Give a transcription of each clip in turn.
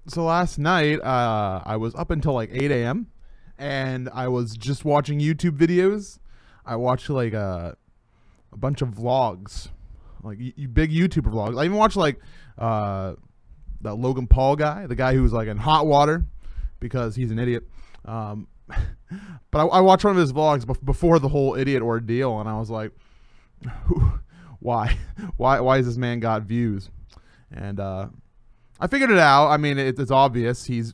So last night, I was up until like 8 a.m. and I was just watching YouTube videos. I watched like a bunch of vlogs, like big YouTuber vlogs. I even watched like that Logan Paul guy, the guy who was like in hot water because he's an idiot. But I watched one of his vlogs before the whole idiot ordeal, and I was like, why has this man got views? And I figured it out. I mean, it's obvious. He's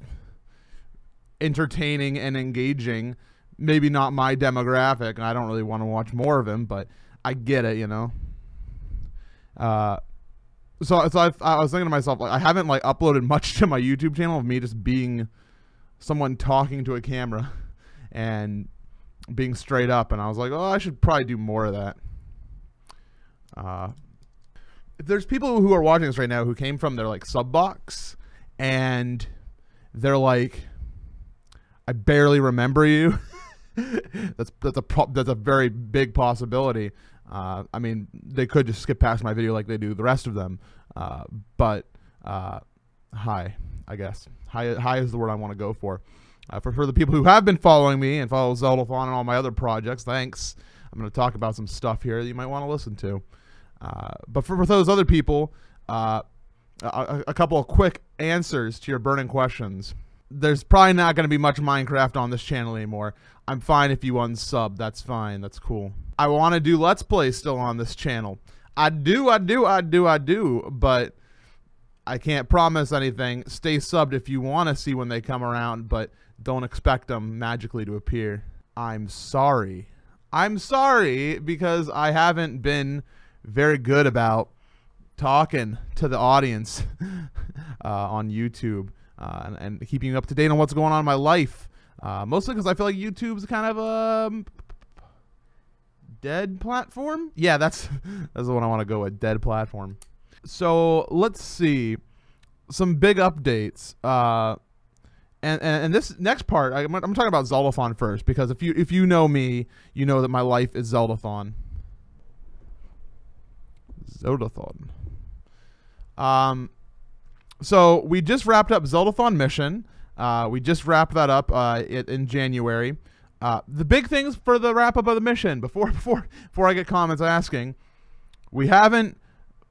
entertaining and engaging. Maybe not my demographic, and I don't really want to watch more of him, but I get it, you know. So I was thinking to myself, like, I haven't like uploaded much to my YouTube channel of me just being someone talking to a camera and being straight up, and I was like, oh, I should probably do more of that. If there's people who are watching this right now who came from their like sub box and they're like, I barely remember you. that's a very big possibility. I mean, they could just skip past my video like they do the rest of them. But hi, I guess. Hi is the word I want to go for. For the people who have been following me and follow Zeldathon and all my other projects, thanks. I'm going to talk about some stuff here that you might want to listen to. But for those other people, a couple of quick answers to your burning questions. There's probably not going to be much Minecraft on this channel anymore. I'm fine if you unsub. That's fine. That's cool. I want to do Let's Play still on this channel. I do, but I can't promise anything. Stay subbed if you want to see when they come around, but don't expect them magically to appear. I'm sorry. I'm sorry because I haven't been very good about talking to the audience on YouTube and keeping you up to date on what's going on in my life. Mostly because I feel like YouTube's kind of a dead platform. Yeah, that's the one I want to go with, dead platform. So let's see some big updates. And this next part, I'm talking about Zeldathon first, because if you know me, you know that my life is Zeldathon. Zeldathon. So we just wrapped up Zeldathon mission. We just wrapped that up in January. The big things for the wrap up of the mission, before I get comments asking, we haven't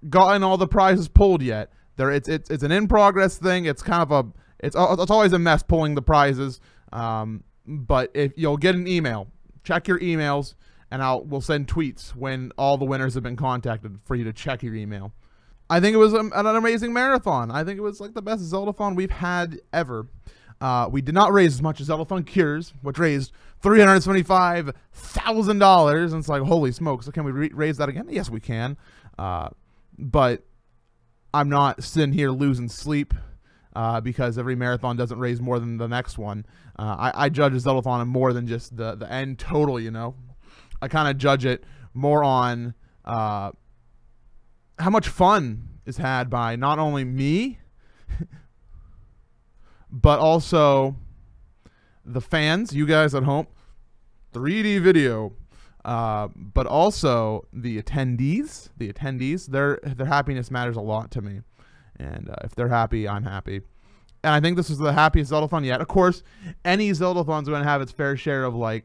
gotten all the prizes pulled yet. It's an in progress thing. It's kind of it's always a mess pulling the prizes. But if you'll get an email, check your emails, and we'll send tweets when all the winners have been contacted for you to check your email. I think it was an amazing marathon. I think it was like the best Zeldathon we've had ever. We did not raise as much as Zeldathon Cures, which raised $375,000. And it's like, holy smokes, so can we raise that again? Yes, we can. But I'm not sitting here losing sleep because every marathon doesn't raise more than the next one. I judge Zeldathon more than just the end total, you know. I kind of judge it more on how much fun is had by not only me, but also the fans, you guys at home, 3D video, but also the attendees. Their happiness matters a lot to me, and if they're happy, I'm happy. And I think this is the happiest Zeldathon yet. Of course, any Zeldathon's going to have its fair share of like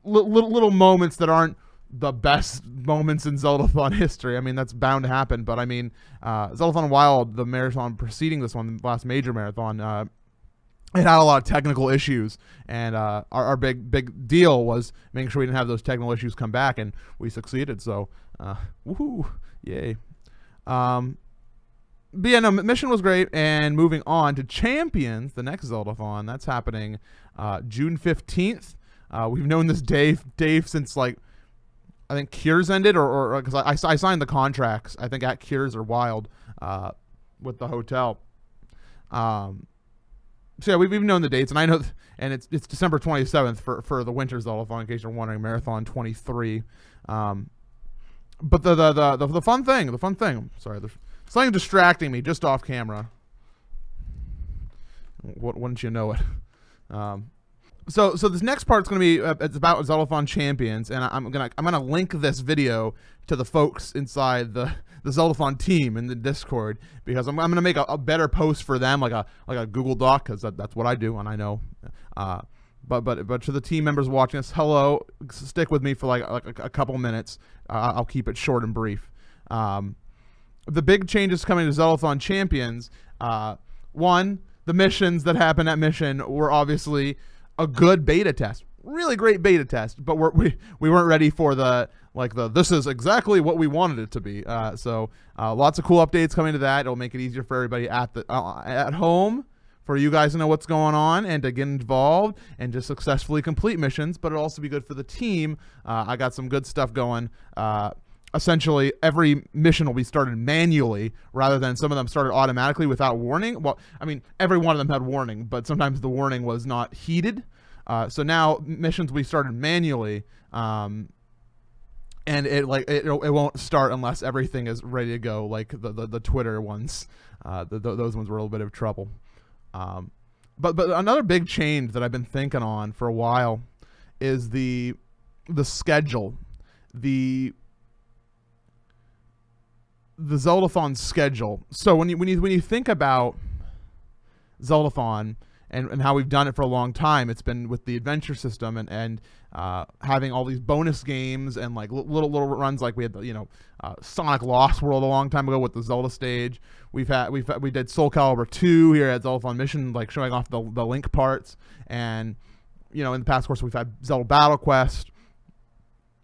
little moments that aren't the best moments in Zeldathon history. I mean, that's bound to happen. But I mean, Zeldathon Wild, the marathon preceding this one, the last major marathon, it had a lot of technical issues, and our big deal was making sure we didn't have those technical issues come back, and we succeeded. So, woohoo, yay! But yeah, no, mission was great. And moving on to Champions, the next Zeldathon, that's happening June 15th. We've known this Dave since like, I think Cures ended, or because I signed the contracts, I think at Cures or Wild with the hotel. So yeah, we've known the dates, and I know, and it's December 27th for the Winter Zeldathon, in case you're wondering, Marathon 23. But the fun thing, sorry, there's something distracting me just off camera. Wouldn't you know it? So this next part's gonna be it's about Zeldathon Champions, and I'm gonna link this video to the folks inside the the Zeldathon team in the Discord, because I'm gonna make a better post for them, like a Google Doc, because that's what I do, and I know. But to the team members watching us, hello. Stick with me for like a couple minutes. I'll keep it short and brief. The big changes coming to Zeldathon Champions. One, the missions that happen at mission were obviously a good beta test, really great beta test, but we weren't ready for this is exactly what we wanted it to be. So lots of cool updates coming to that. It'll make it easier for everybody at home, for you guys to know what's going on and to get involved and just successfully complete missions. But it'll also be good for the team. I got some good stuff going. Essentially, every mission will be started manually rather than some of them started automatically without warning. Well, I mean, every one of them had warning, but sometimes the warning was not heeded. So now missions will be started manually, and it won't start unless everything is ready to go, like the Twitter ones. Those ones were a little bit of trouble. But another big change that I've been thinking on for a while is the schedule. The Zeldathon schedule. So when you think about Zeldathon and how we've done it for a long time, it's been with the adventure system and having all these bonus games and like little runs, like we had Sonic Lost World a long time ago with the Zelda stage. We did Soul Calibur 2 here at Zeldathon Mission, like showing off the Link parts, and in the past, of course, we've had Zelda Battle Quest.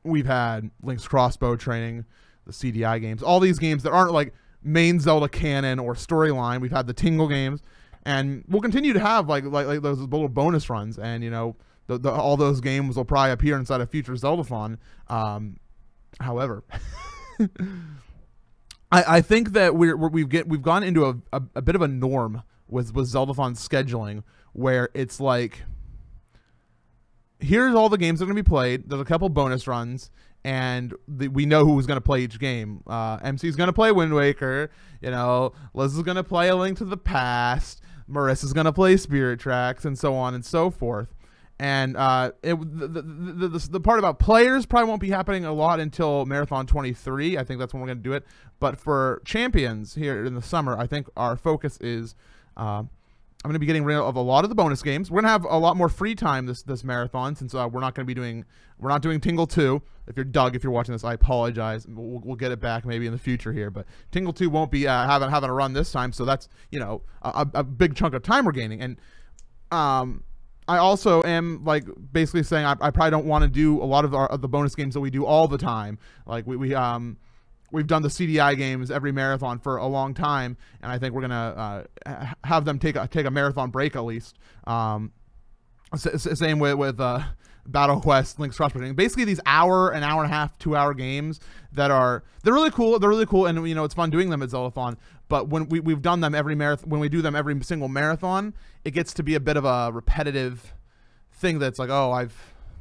We've had Link's Crossbow Training, the CDI games, all these games that aren't like main Zelda canon or storyline. We've had the Tingle games, and we'll continue to have like those little bonus runs, and all those games will probably appear inside a future Zeldathon. However, I think that we've gone into a bit of a norm with Zeldathon scheduling, where it's like, here's all the games that are going to be played. There's a couple bonus runs, and we know who's going to play each game. MC's going to play Wind Waker. Liz is going to play A Link to the Past. Marissa's going to play Spirit Tracks, and so on and so forth. And the part about players probably won't be happening a lot until Marathon 23. I think that's when we're going to do it. But for champions here in the summer, I think our focus is I'm going to be getting rid of a lot of the bonus games. We're going to have a lot more free time this marathon, since we're not doing Tingle 2. If you're Doug, if you're watching this, I apologize. We'll get it back maybe in the future here, but Tingle 2 won't be having a run this time. So that's a big chunk of time we're gaining. And I also am basically saying I probably don't want to do a lot of the bonus games that we do all the time. Like we've done the CDI games every marathon for a long time, and I think we're gonna have them take a marathon break at least. Same with Battle Quest, Link's Crossbow Training. Basically, these hour and a half, 2 hour games they're really cool. They're really cool, and it's fun doing them at Zeldathon. But when we've done them every marathon, when we do them every single marathon, it gets to be a bit of a repetitive thing. That's like, oh,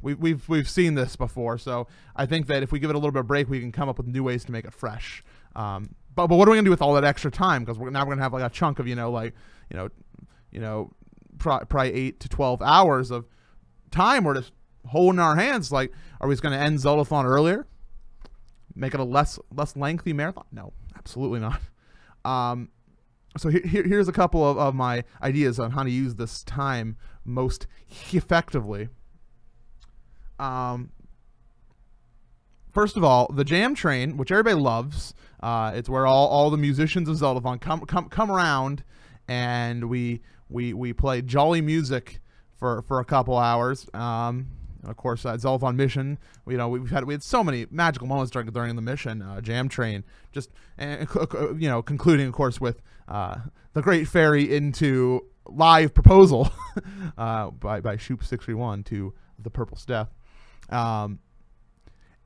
we've seen this before. So I think that if we give it a little bit of break, we can come up with new ways to make it fresh. But what are we gonna do with all that extra time? Because we're gonna have like a chunk of probably 8 to 12 hours of time we're just holding our hands. Like, are we just gonna end Zeldathon earlier? Make it a less lengthy marathon? No, absolutely not. So here's a couple of my ideas on how to use this time most effectively. First of all, the Jam Train, which everybody loves. It's where all the musicians of Zeldathon come around, and we play jolly music for a couple hours. Of course, at Zeldathon Mission, we had so many magical moments during the mission. Jam Train, just concluding, of course, with the Great Fairy into live proposal by Shoop631 to the Purple Steph. And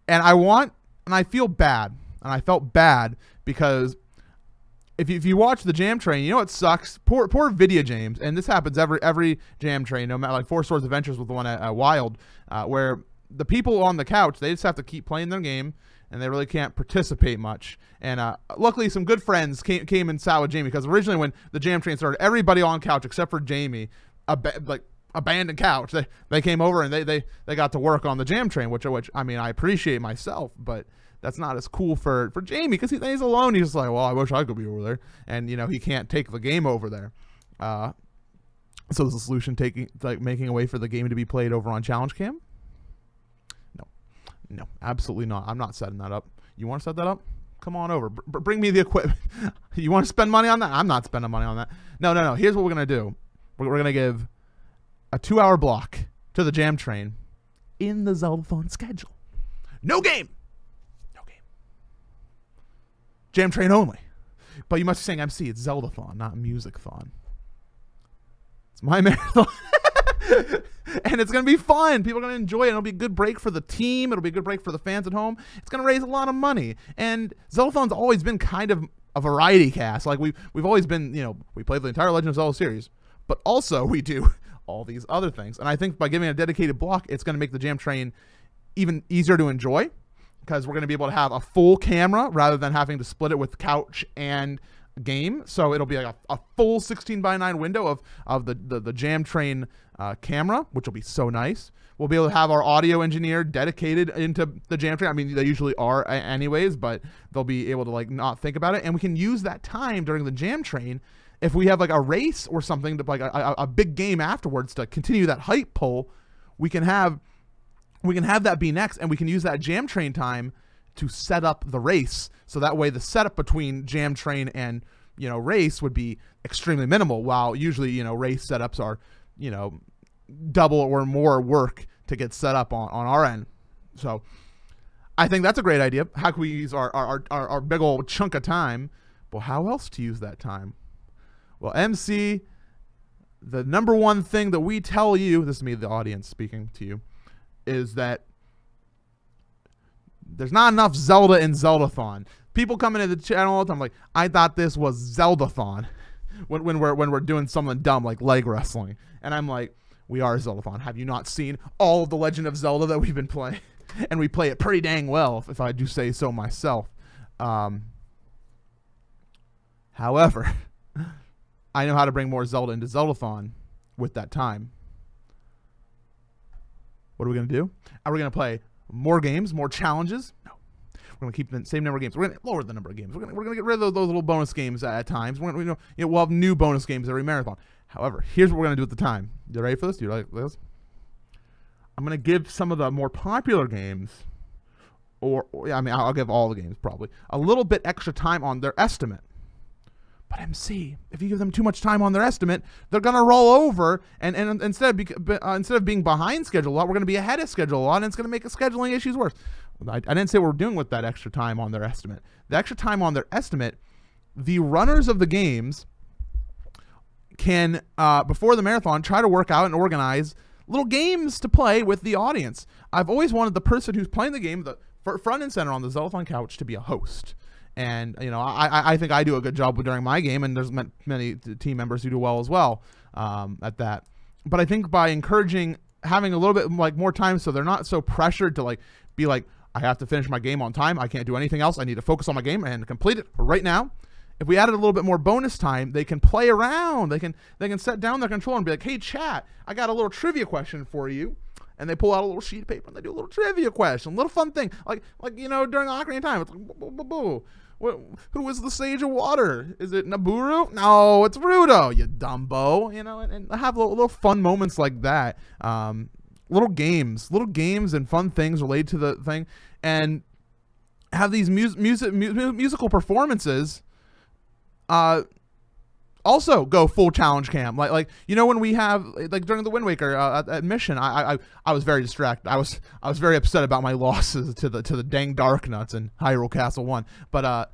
I feel bad, and I felt bad because if you watch the Jam Train, it sucks. Poor Video James, and this happens every Jam Train, no matter, like Four Swords Adventures with the one at Wild, where the people on the couch, they just have to keep playing their game, and they really can't participate much. And luckily, some good friends came and sat with Jamie, because originally when the Jam Train started, everybody on couch except for Jamie, abandoned couch. They came over and they got to work on the jam train, which I mean, I appreciate myself, but that's not as cool for Jamie, because he's alone. He's just like, well, I wish I could be over there, and he can't take the game over there. So is the solution making a way for the game to be played over on Challenge Cam? No, absolutely not. I'm not setting that up. You want to set that up? Come on over. Bring me the equipment. You want to spend money on that? I'm not spending money on that. No. Here's what we're going to do. We're going to give a 2-hour block to the jam train in the Zeldathon schedule. No game. Jam train only. But you must be saying MC. It's Zeldathon, not Music-thon. It's my marathon. And it's going to be fun. People are going to enjoy it. It'll be a good break for the team. It'll be a good break for the fans at home. It's going to raise a lot of money. And Zeldathon's always been kind of a variety cast. Like we've always been, we play the entire Legend of Zelda series, but also we do all these other things. And I think by giving a dedicated block, it's going to make the jam train even easier to enjoy, because we're going to be able to have a full camera rather than having to split it with couch and game. So it'll be like a full 16:9 window of the jam train camera, which will be so nice. We'll be able to have our audio engineer dedicated into the jam train. I mean, they usually are anyways, but they'll be able to not think about it. And we can use that time during the jam train if we have a race or something, to a big game afterwards to continue that hype pull. We can have that be next, and we can use that jam train time to set up the race. So that way the setup between jam train and race would be extremely minimal, while usually race setups are double or more work to get set up on our end. So I think that's a great idea. How can we use our big old chunk of time? Well, how else to use that time? Well, MC, the number one thing that we tell you, this is me, the audience speaking to you, is that there's not enough Zelda in Zeldathon. People come into the channel all the time like, I thought this was Zeldathon when we're doing something dumb like leg wrestling. And I'm like, we are Zeldathon. Have you not seen all of the Legend of Zelda that we've been playing? And we play it pretty dang well, if I do say so myself. However, I know how to bring more Zelda into Zeldathon with that time. What are we going to do? Are we going to play more games, more challenges? No. We're going to keep the same number of games. We're going to lower the number of games. We're going to get rid of those little bonus games at times. We'll have new bonus games every marathon. However, here's what we're going to do at the time. You ready for this? You like this? I'm going to give some of the more popular games, I'll give all the games probably, a little bit extra time on their estimate. But MC, if you give them too much time on their estimate, they're going to roll over, and instead of being behind schedule a lot, we're going to be ahead of schedule a lot, and it's going to make the scheduling issues worse. I didn't say what we're doing with that extra time on their estimate. The extra time on their estimate, the runners of the games can, before the marathon, try to work out and organize little games to play with the audience. I've always wanted the person who's playing the game, the front and center on the Zeldathon couch, to be a host. And, I think I do a good job during my game, and there's many team members who do well as well at that. But I think by having a little bit more time, so they're not so pressured to be like, I have to finish my game on time. I can't do anything else. I need to focus on my game and complete it right now. If we added a little bit more bonus time, they can play around. They can set down their controller and be like, hey, chat, I got a little trivia question for you. And they pull out a little sheet of paper and they do a little trivia question, a little fun thing. Like during Ocarina of Time, it's like, boo, boo, boo. Who is the Sage of Water? Is it Naburu? No, it's Rudo, you dumbo. And have little fun moments like that. Little games and fun things related to the thing. And have these musical performances also go full challenge cam, when we have during the Wind Waker at Mission, I was very distracted. I was very upset about my losses to the dang Dark Nuts in Hyrule Castle 1. But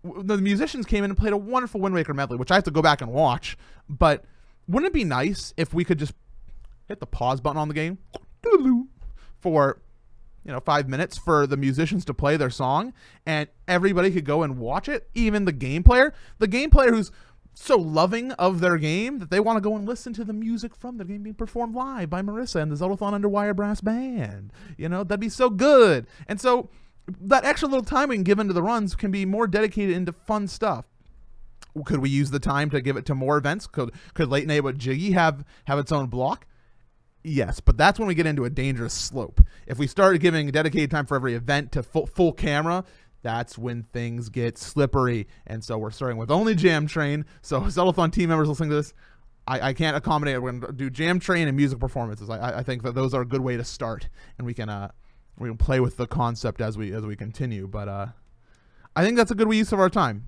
the musicians came in and played a wonderful Wind Waker medley, which I have to go back and watch. But wouldn't it be nice if we could just hit the pause button on the game for 5 minutes for the musicians to play their song, and everybody could go and watch it, even the game player who's so loving of their game that they want to go and listen to the music from their game being performed live by Marissa and the Zeldathon Underwire Brass Band. That'd be so good. And so that extra little time we can give into the runs can be more dedicated into fun stuff. Could we use the time to give it to more events? Could Late Night with Jiggy have its own block? Yes, but that's when we get into a dangerous slope. If we start giving dedicated time for every event to full camera, that's when things get slippery. And so we're starting with only Jam Train. So Zeldathon team members listening to this, I can't accommodate it. We're going to do Jam Train and music performances. I think that those are a good way to start, and we can play with the concept as we continue. But I think that's a good use of our time.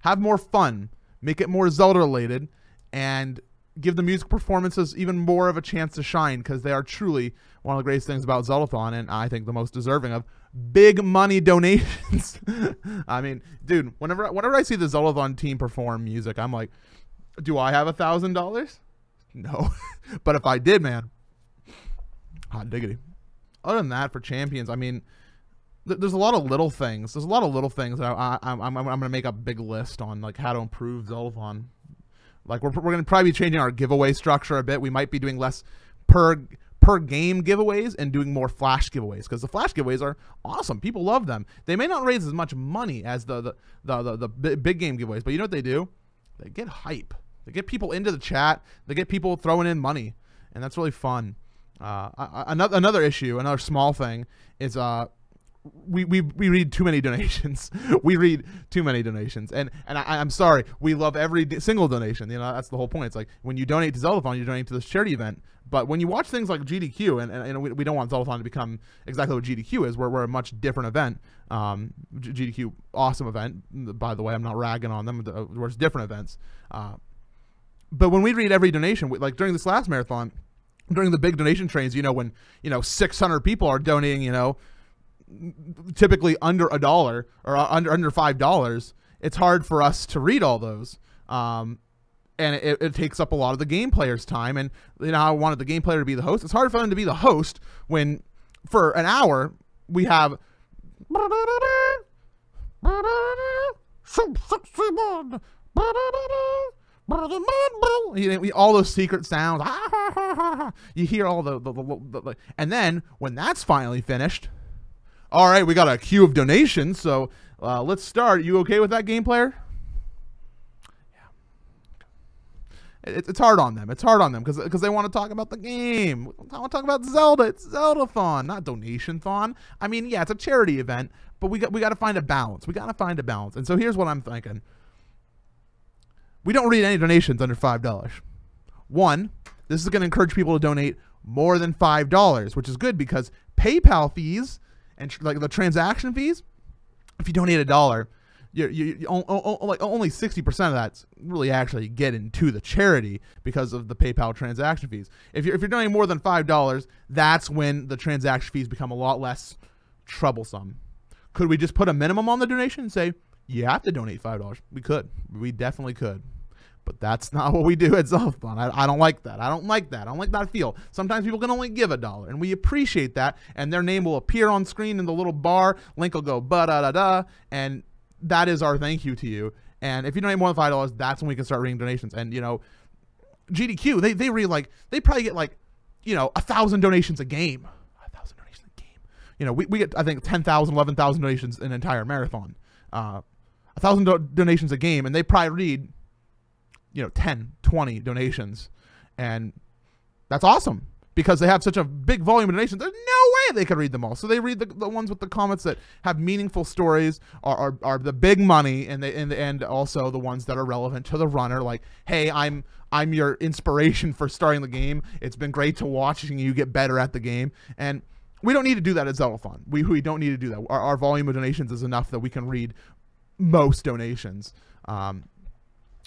Have more fun, make it more Zelda related, and give the music performances even more of a chance to shine, because they are truly one of the greatest things about Zeldathon, and I think the most deserving of big money donations. I mean, dude, whenever I see the Zeldathon team perform music, I'm like, do I have $1,000? No. But if I did, man, hot diggity. Other than that, for champions, I mean, there's a lot of little things. There's a lot of little things that I'm going to make a big list on, like how to improve Zeldathon. Like we're going to probably be changing our giveaway structure a bit. We might be doing less per game giveaways and doing more flash giveaways, because the flash giveaways are awesome. People love them. They may not raise as much money as the big game giveaways, but you know what they do? They get hype. They get people into the chat. They get people throwing in money, and that's really fun. Another issue, another small thing is we read too many donations. We read too many donations, and I'm sorry. We love every single donation. You know, that's the whole point. It's like when you donate to Zeldathon, you donate to this charity event. But when you watch things like GDQ, and we don't want Zeldathon to become exactly what GDQ is. We're a much different event. GDQ, awesome event. By the way, I'm not ragging on them. We're different events. But when we read every donation, like during this last marathon, during the big donation trains, you know, when 600 people are donating, typically under $1 or under $5, it's hard for us to read all those. And it takes up a lot of the game player's time. And I wanted the game player to be the host. It's hard for them to be the host when for an hour we have all those secret sounds. You hear all the and then when that's finally finished, all right, we got a queue of donations, so let's start. You okay with that, game player? Yeah. It's hard on them. It's hard on them because they want to talk about the game. I want to talk about Zelda. It's Zeldathon, not Donation-thon. I mean, yeah, it's a charity event, but we got to find a balance. We got to find a balance. And so here's what I'm thinking. We don't read any donations under $5. One, this is going to encourage people to donate more than $5, which is good because PayPal fees and like the transaction fees, if you donate $1, like only 60% of that's really actually getting to the charity because of the PayPal transaction fees. If you're donating more than $5, that's when the transaction fees become a lot less troublesome. Could we just put a minimum on the donation and say you have to donate $5? We could. We definitely could. But that's not what we do at Zeldathon. I don't like that. I don't like that. I don't like that feel. Sometimes people can only give $1, and we appreciate that, and their name will appear on screen in the little bar. Link will go ba-da-da-da, and that is our thank you to you. And if you donate more than $5, that's when we can start reading donations. And, GDQ, they read they probably get 1,000 donations a game. 1,000 donations a game. We get, I think, 10,000, 11,000 donations in an entire marathon. 1,000 donations a game, and they probably read 10, 20 donations, and that's awesome because they have such a big volume of donations. There's no way they could read them all. So they read the ones with the comments that have meaningful stories, are the big money, and also the ones that are relevant to the runner. Like, hey, I'm your inspiration for starting the game. It's been great to watching you get better at the game. And we don't need to do that at Zeldathon. We don't need to do that. Our volume of donations is enough that we can read most donations.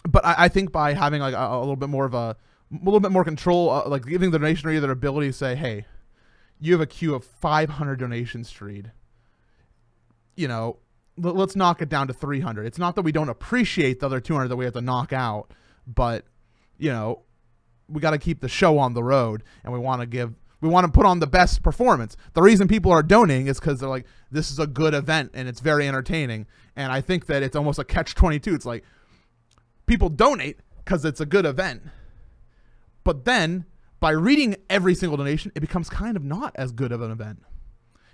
But I think by having a little bit more control, like giving the donation reader their ability to say, hey, you have a queue of 500 donations to read. Let's knock it down to 300. It's not that we don't appreciate the other 200 that we have to knock out, but we got to keep the show on the road, and we want to put on the best performance. The reason people are donating is because they're like, this is a good event and it's very entertaining. And I think that it's almost a catch-22. It's like, people donate because it's a good event, but then by reading every single donation, it becomes kind of not as good of an event,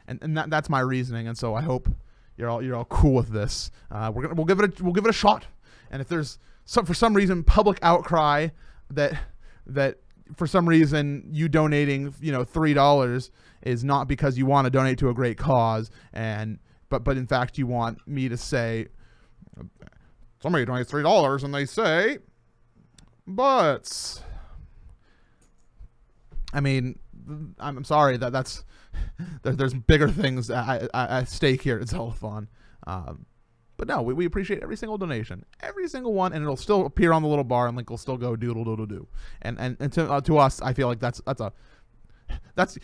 and that's my reasoning. And so I hope you're all cool with this. We'll give it a shot, and if there's for some reason public outcry that for some reason you donating $3 is not because you want to donate to a great cause, but in fact you want me to say somebody donates $3 and they say, but I mean, I'm sorry that's there's bigger things at stake here at Zeldathon. But no, we appreciate every single donation, every single one, and it'll still appear on the little bar, and link will still go doodle doodle do. And to us, I feel like that's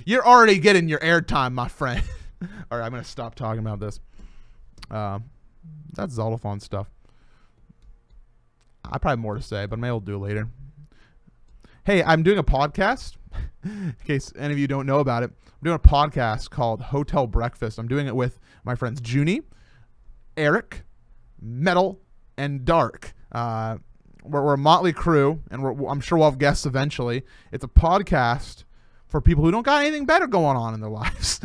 you're already getting your airtime, my friend. All right, I'm gonna stop talking about this. That's Zeldathon stuff. I probably have more to say, but maybe I'll do it later. Hey, I'm doing a podcast. In case any of you don't know about it, I'm doing a podcast called Hotel Breakfast. I'm doing it with my friends Junie, Eric, Metal, and Dark. We're a motley crew, and I'm sure we'll have guests eventually. It's a podcast for people who don't got anything better going on in their lives.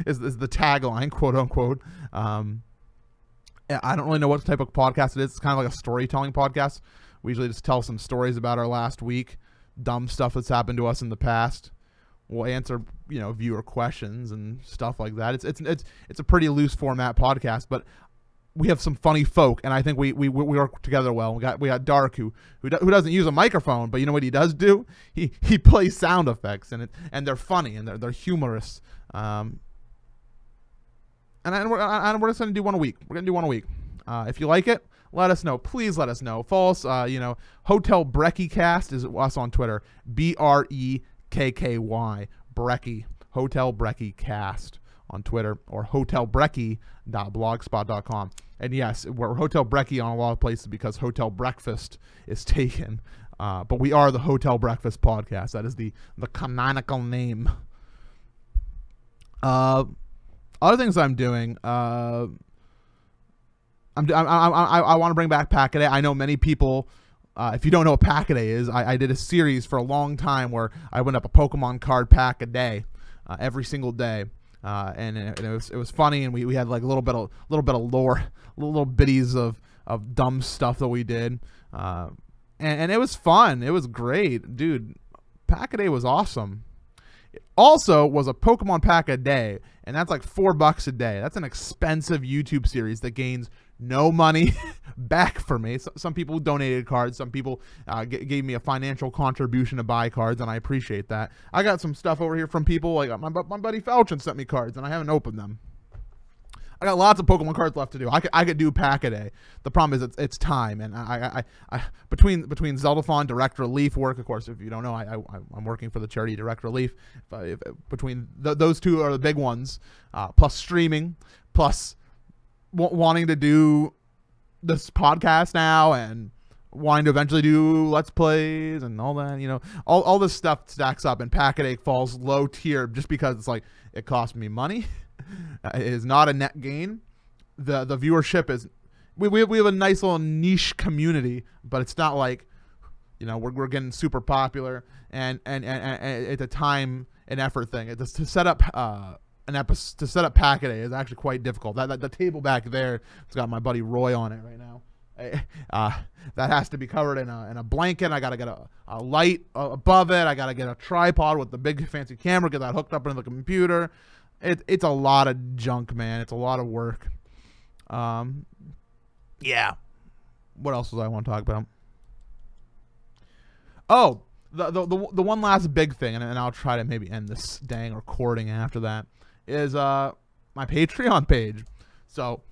is the tagline, quote unquote. I don't really know what type of podcast it is. It's kind of like a storytelling podcast. We usually just tell some stories about our last week, dumb stuff that's happened to us in the past. We'll answer, viewer questions and stuff like that. It's a pretty loose format podcast, but we have some funny folk, and I think we work together well. We got Dark who doesn't use a microphone, but you know what he does do? He plays sound effects, and they're funny and they're humorous. And we're just gonna do one a week. We're gonna do one a week. If you like it, let us know. Please let us know. Follow us. Hotel Brekkie Cast is us on Twitter. BREKKY Brekkie. Hotel Brekkie Cast on Twitter, or hotelbrekkie.blogspot.com. And yes, we're Hotel Brekkie on a lot of places because Hotel Breakfast is taken. But we are the Hotel Breakfast Podcast. That is the canonical name. Other things I'm doing, I want to bring back Pack-A-Day. I know many people, if you don't know what Pack-A-Day is, I did a series for a long time where I went up a Pokemon card pack a day, every single day, and it was funny, and we had like a little bit of lore, little bitties of dumb stuff that we did, and it was fun. It was great, dude. Pack-A-Day was awesome. It also was a Pokemon pack a day, and that's like $4 a day. That's an expensive YouTube series that gains no money back for me. So, some people donated cards. Some people gave me a financial contribution to buy cards, and I appreciate that. I got some stuff over here from people. Like my buddy Falchion sent me cards, and I haven't opened them. I got lots of Pokemon cards left to do. I could do Pack-A-Day. The problem is it's time, and I between Zeldathon, Direct Relief work, of course. If you don't know, I'm working for the charity Direct Relief. Between those two are the big ones, plus streaming, plus wanting to do this podcast now, and wanting to eventually do Let's Plays and all that. All this stuff stacks up, and Pack-A-Day falls low tier just because it's like it costs me money. It is not a net gain. The viewership is we have a nice little niche community, but it's not like we're getting super popular, and it's a time and effort thing. To set up Pack-A-Day is actually quite difficult. The table back there, it's got my buddy Roy on it right now. That has to be covered in a blanket. I gotta get a light above it. I gotta get a tripod with the big fancy camera, get that hooked up into the computer. It's a lot of junk, man. It's a lot of work. Yeah. What else was I want to talk about? Oh, the one last big thing, and I'll try to maybe end this dang recording after that, is my Patreon page. So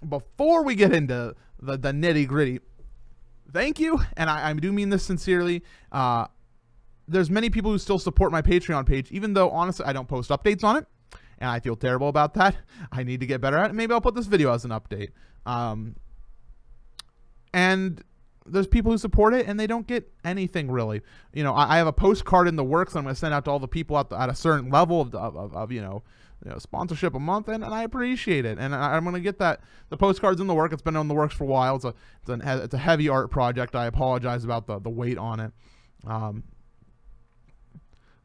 before we get into the nitty gritty, thank you, and I do mean this sincerely. There's many people who still support my Patreon page, even though, honestly, I don't post updates on it, and I feel terrible about that. I need to get better at it. Maybe I'll put this video as an update. And there's people who support it, and they don't get anything, really. I have a postcard in the works that I'm going to send out to all the people at a certain level of sponsorship a month, and I appreciate it. And I'm going to get the postcards in the work. It's been in the works for a while. It's a heavy art project. I apologize about the weight on it.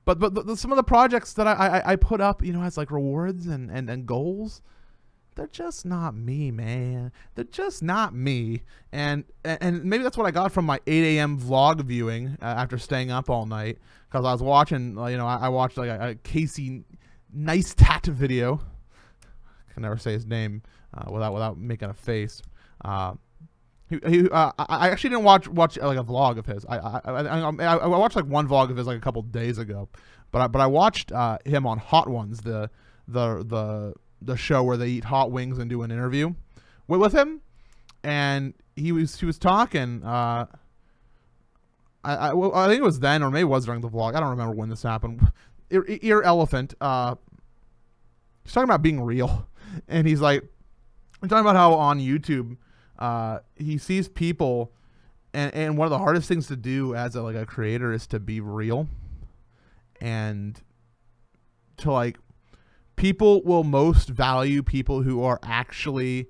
But some of the projects that I put up, as like rewards and goals, they're just not me, man. They're just not me. And maybe that's what I got from my 8 a.m. vlog viewing after staying up all night, because I was watching, you know, I watched like a Casey Neistat video. I can never say his name without making a face. I actually didn't watch like a vlog of his. I watched like one vlog of his like a couple days ago, but I watched him on Hot Ones, the show where they eat hot wings and do an interview with him, and he was talking. I think it was then, or maybe it was during the vlog. I don't remember when this happened. Ear Elephant. He's talking about being real, and he's like, I'm talking about how on YouTube, he sees people, and one of the hardest things to do as a creator is to be real, and to like, people will most value people who are actually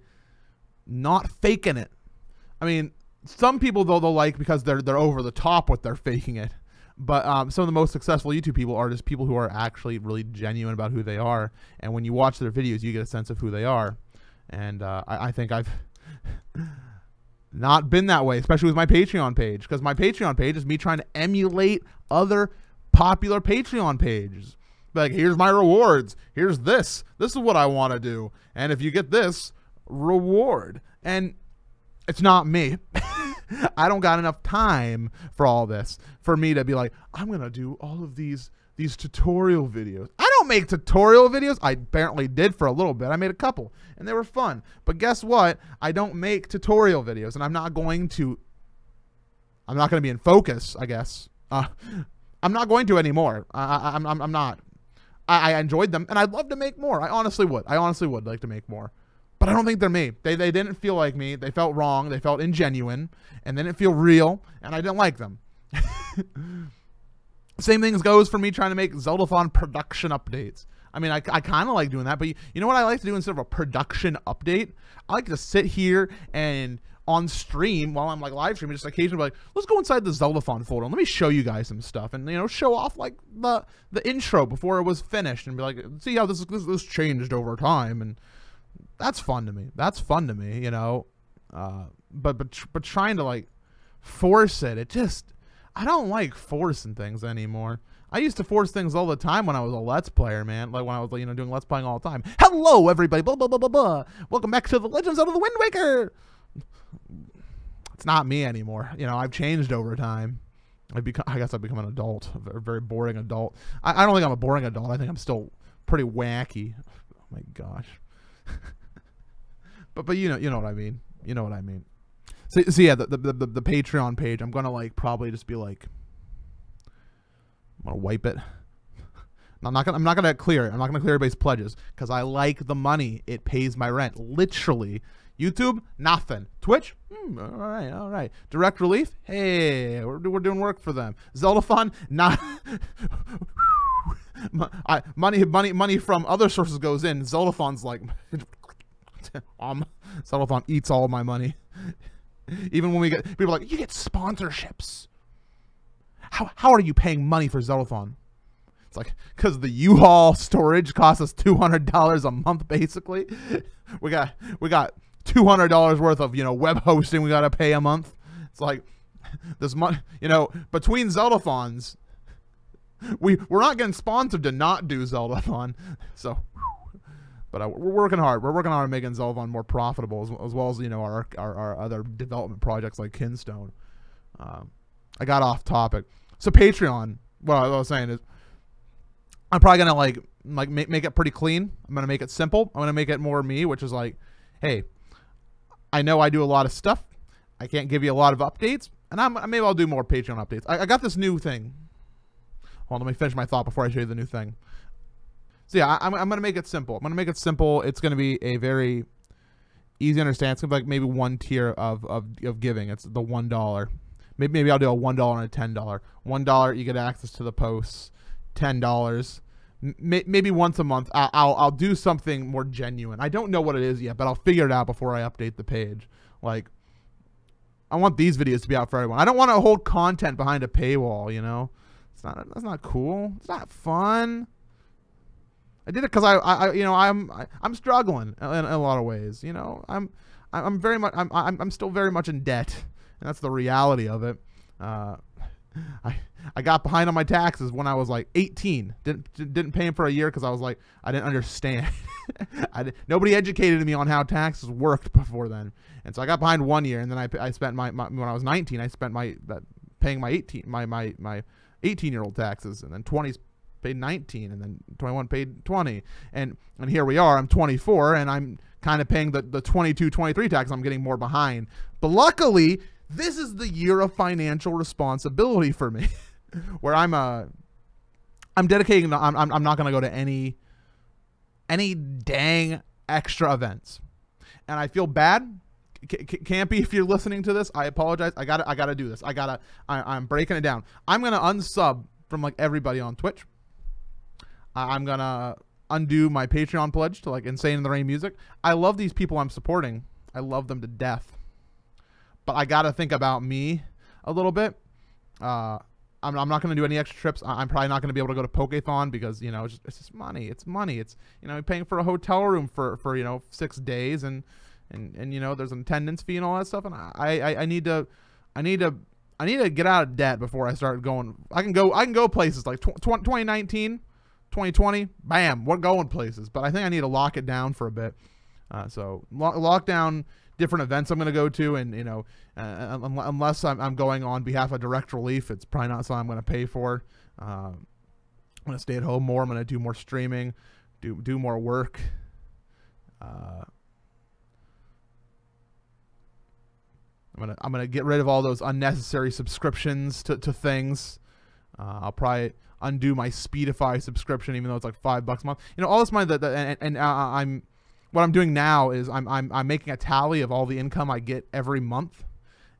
not faking it. I mean, some people they'll like because they're over the top with their faking it, but some of the most successful YouTube people are just people who are actually really genuine about who they are, and when you watch their videos, you get a sense of who they are. And I think I've not been that way, especially with my Patreon page, because my Patreon page is me trying to emulate other popular Patreon pages. Like, here's my rewards. Here's this. This is what I want to do. And if you get this, reward. And it's not me. I don't got enough time for all this for me to be like, I'm going to do all of these tutorial videos. I don't make tutorial videos. I apparently did for a little bit. I made a couple and they were fun. But guess what? I don't make tutorial videos, and I'm not going to be in focus, I guess. I'm not going to anymore. I'm not. I enjoyed them, and I'd love to make more. I honestly would. I honestly would like to make more. But I don't think they're me. They didn't feel like me. They felt wrong. They felt ingenuine, and they didn't feel real, and I didn't like them. Same thing goes for me trying to make Zeldathon production updates. I mean, I kind of like doing that, but you know what I like to do instead of a production update? I like to sit here and on stream while I'm like live streaming, just occasionally be like, let's go inside the Zeldathon folder and let me show you guys some stuff, and you know, show off like the intro before it was finished, and be like, see how this changed over time. And that's fun to me. That's fun to me, you know. But trying to like force it just, I don't like forcing things anymore. I used to force things all the time when I was a Let's Player, man. Like when I was, you know, doing Let's Playing all the time. Hello, everybody. Blah, blah, blah, blah, blah. Welcome back to the Legends of the Wind Waker. It's not me anymore. You know, I've changed over time. I guess I've become an adult, a very boring adult. I don't think I'm a boring adult. I think I'm still pretty wacky. Oh my gosh. but you know what I mean. You know what I mean. So yeah, the Patreon page, I'm gonna like probably just be like, I'm gonna wipe it. I'm not gonna clear it. I'm not gonna clear everybody's pledges because I like the money. It pays my rent, literally. YouTube, nothing. Twitch, all right. Direct Relief, hey, we're doing work for them. Zeldathon, not. money from other sources goes in. Zeldathon's like, Zeldathon eats all my money. Even when we get people are like, you get sponsorships. How are you paying money for Zeldathon? It's like, because the U-Haul storage costs us $200 a month, basically. We got $200 worth of, you know, web hosting we got to pay a month. It's like, this month, you know, between Zeldathons, we're not getting sponsored to not do Zeldathon. So, but we're working hard. We're working hard on making Zeldathon more profitable, as well as, you know, our other development projects like Kinstone. I got off topic. So Patreon, what I was saying is, I'm probably gonna like make it pretty clean. I'm gonna make it simple. I'm gonna make it more me, which is like, hey, I know I do a lot of stuff. I can't give you a lot of updates, and maybe I'll do more Patreon updates. I got this new thing. Hold on, let me finish my thought before I show you the new thing. So yeah, I'm gonna make it simple. I'm gonna make it simple. It's gonna be a very easy to understand. It's gonna be like maybe one tier of giving. It's the $1. Maybe I'll do a $1 and a $10. $1, you get access to the posts. $10, maybe once a month. I'll do something more genuine. I don't know what it is yet, but I'll figure it out before I update the page. Like, I want these videos to be out for everyone. I don't want to hold content behind a paywall. You know, that's not cool. It's not fun. I did it because I'm struggling in a lot of ways. You know, I'm still very much in debt, and that's the reality of it. I got behind on my taxes when I was like 18. Didn't pay them for a year because I was like, I didn't understand. Nobody educated me on how taxes worked before then, and so I got behind 1 year, and then I spent my when I was 19, I spent paying my 18-year-old taxes, and then 20s paid 19, and then 21 paid 20, and here we are. I'm 24, and I'm kind of paying the 22, 23 tax. I'm getting more behind, but luckily this is the year of financial responsibility for me, where I'm dedicating. I'm not going to go to any dang extra events, and I feel bad. Campy, if you're listening to this, I apologize. I gotta do this. I'm breaking it down. I'm gonna unsub from like everybody on Twitch. I'm gonna undo my Patreon pledge to like Insane in the Rain music. I love these people I'm supporting. I love them to death. But I gotta think about me a little bit. I'm not gonna do any extra trips. I'm probably not gonna be able to go to Pokethon because, you know, it's just money. It's money. It's, you know, paying for a hotel room for you know 6 days, and you know, there's an attendance fee and all that stuff, and I need to get out of debt before I start going. I can go places like 2019, 2020, bam, we're going places. But I think I need to lock it down for a bit. So lock down different events I'm going to go to, and you know, unless I'm going on behalf of Direct Relief, it's probably not something I'm going to pay for. I'm going to stay at home more. I'm going to do more streaming, do more work. I'm gonna get rid of all those unnecessary subscriptions to things. I'll probably undo my Speedify subscription, even though it's like $5 a month. You know, all this money what I'm doing now is I'm making a tally of all the income I get every month,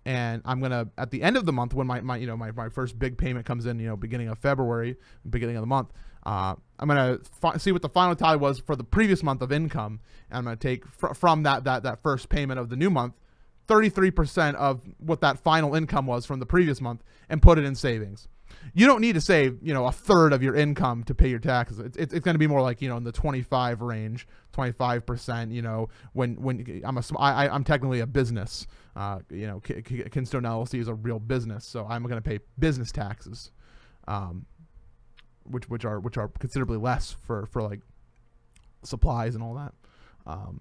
and I'm gonna, at the end of the month, when my first big payment comes in, you know, beginning of February, beginning of the month, I'm gonna see what the final tally was for the previous month of income, and I'm gonna take from that first payment of the new month 33% of what that final income was from the previous month and put it in savings. You don't need to save, you know, a third of your income to pay your taxes. It's going to be more like, you know, in the 25 range, 25%, you know, when I'm technically a business, you know, Keystone LLC is a real business. So I'm going to pay business taxes, which are considerably less for like supplies and all that. But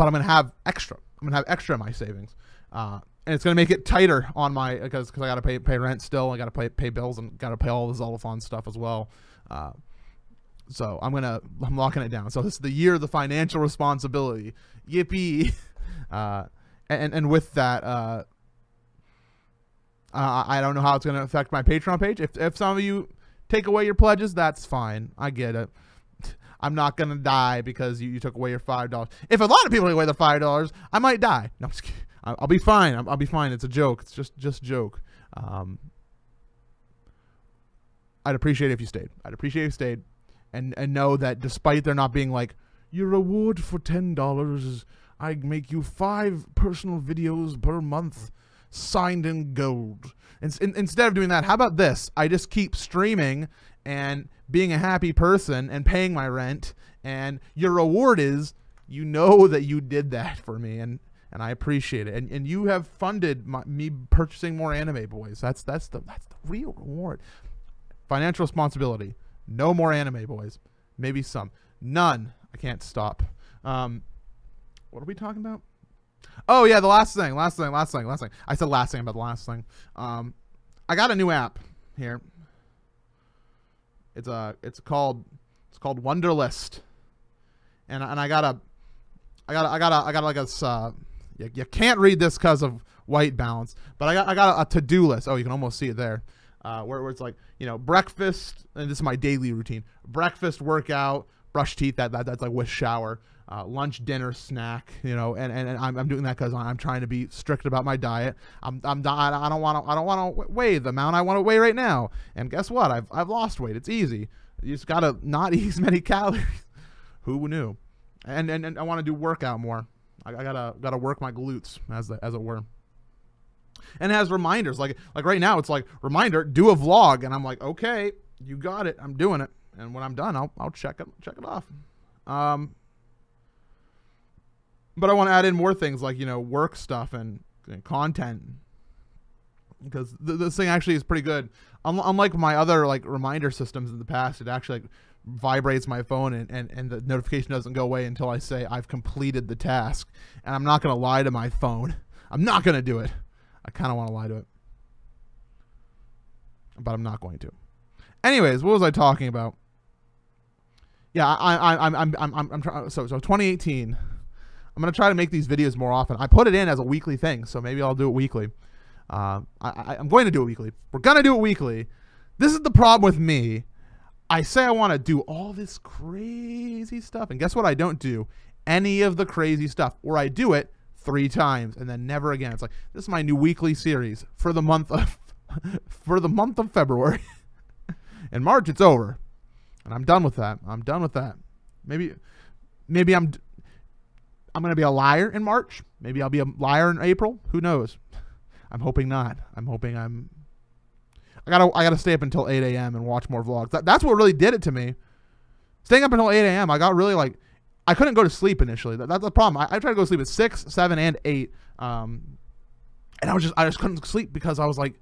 I'm going to have extra. I'm going to have extra in my savings. And it's going to make it tighter on my, because I got to pay rent still. I got to pay bills, and got to pay all the Zelda stuff as well. So I'm locking it down. So this is the year of the financial responsibility. Yippee. And with that, I don't know how it's going to affect my Patreon page. If some of you take away your pledges, that's fine. I get it. I'm not going to die because you took away your $5. If a lot of people take away their $5, I might die. No, I'm just kidding. I'll be fine. I'll be fine. It's a joke. It's just a joke. I'd appreciate it if you stayed. I'd appreciate if you stayed, and know that despite there not being like, your reward for $10 is I make you 5 personal videos per month signed in gold. Instead of doing that, how about this? I just keep streaming and being a happy person and paying my rent, and your reward is, you know, that you did that for me, and I appreciate it, and you have funded me purchasing more Anime Boys. That's the real reward. Financial responsibility. No more Anime Boys. Maybe some. None. I can't stop. What are we talking about? Oh yeah, the last thing. I said last thing about the last thing. I got a new app here. It's called Wunderlist, and I got like a you can't read this because of white balance, but I got a to-do list. Oh, you can almost see it there, where it's like, you know, breakfast, and this is my daily routine: breakfast, workout, brush teeth. That's like with shower. Lunch, dinner, snack. You know, and I'm doing that because I'm trying to be strict about my diet. I don't want to weigh the amount I want to weigh right now. And guess what? I've lost weight. It's easy. You just gotta not eat as many calories. Who knew? And I want to do workout more. I gotta work my glutes, as it were. And it has reminders, like right now it's like, reminder, do a vlog, and I'm like, okay, you got it, I'm doing it. and when I'm done, I'll check it off. But I want to add in more things like, you know, work stuff and content, because this thing actually is pretty good. Unlike my other like reminder systems in the past, it actually like vibrates my phone and the notification doesn't go away until I say I've completed the task. And I'm not going to lie to my phone. I'm not going to do it. I kind of want to lie to it, but I'm not going to. Anyways, what was I talking about? Yeah, I'm trying. So 2018. I'm going to try to make these videos more often. I put it in as a weekly thing, so maybe I'll do it weekly. I'm going to do it weekly. We're going to do it weekly. This is the problem with me. I say I want to do all this crazy stuff, and guess what I don't do? Any of the crazy stuff. Or I do it 3 times, and then never again. It's like, this is my new weekly series for the month of February. In March, it's over. And I'm done with that. I'm done with that. Maybe I'm going to be a liar in March. Maybe I'll be a liar in April. Who knows? I'm hoping not. I'm hoping I gotta stay up until 8 a.m. and watch more vlogs. That's what really did it to me. Staying up until 8 a.m. I got really like, I couldn't go to sleep initially. That's the problem. I tried to go to sleep at 6, 7, and 8. And I just couldn't sleep because I was like,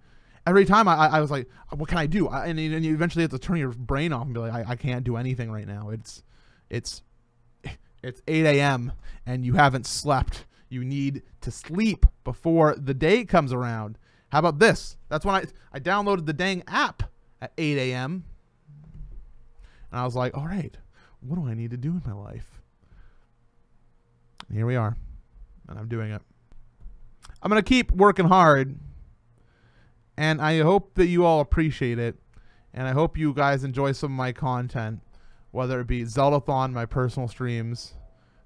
every time I was like, what can I do? And you eventually have to turn your brain off and be like, I can't do anything right now. It's 8 a.m. and you haven't slept. You need to sleep before the day comes around. How about this? That's when I downloaded the dang app at 8 a.m. And I was like, all right, what do I need to do in my life? And here we are. And I'm doing it. I'm going to keep working hard. And I hope that you all appreciate it. And I hope you guys enjoy some of my content. Whether it be Zeldathon, my personal streams,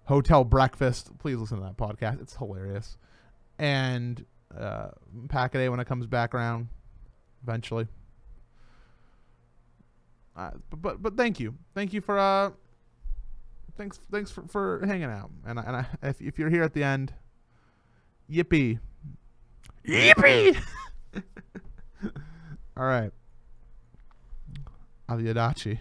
Hotel Breakfast. Please listen to that podcast. It's hilarious. And Pack-A-Day when it comes back around eventually. But thank you. Thank you for thanks for hanging out. And if you're here at the end, yippee. Yippee. All right. Arrivederci.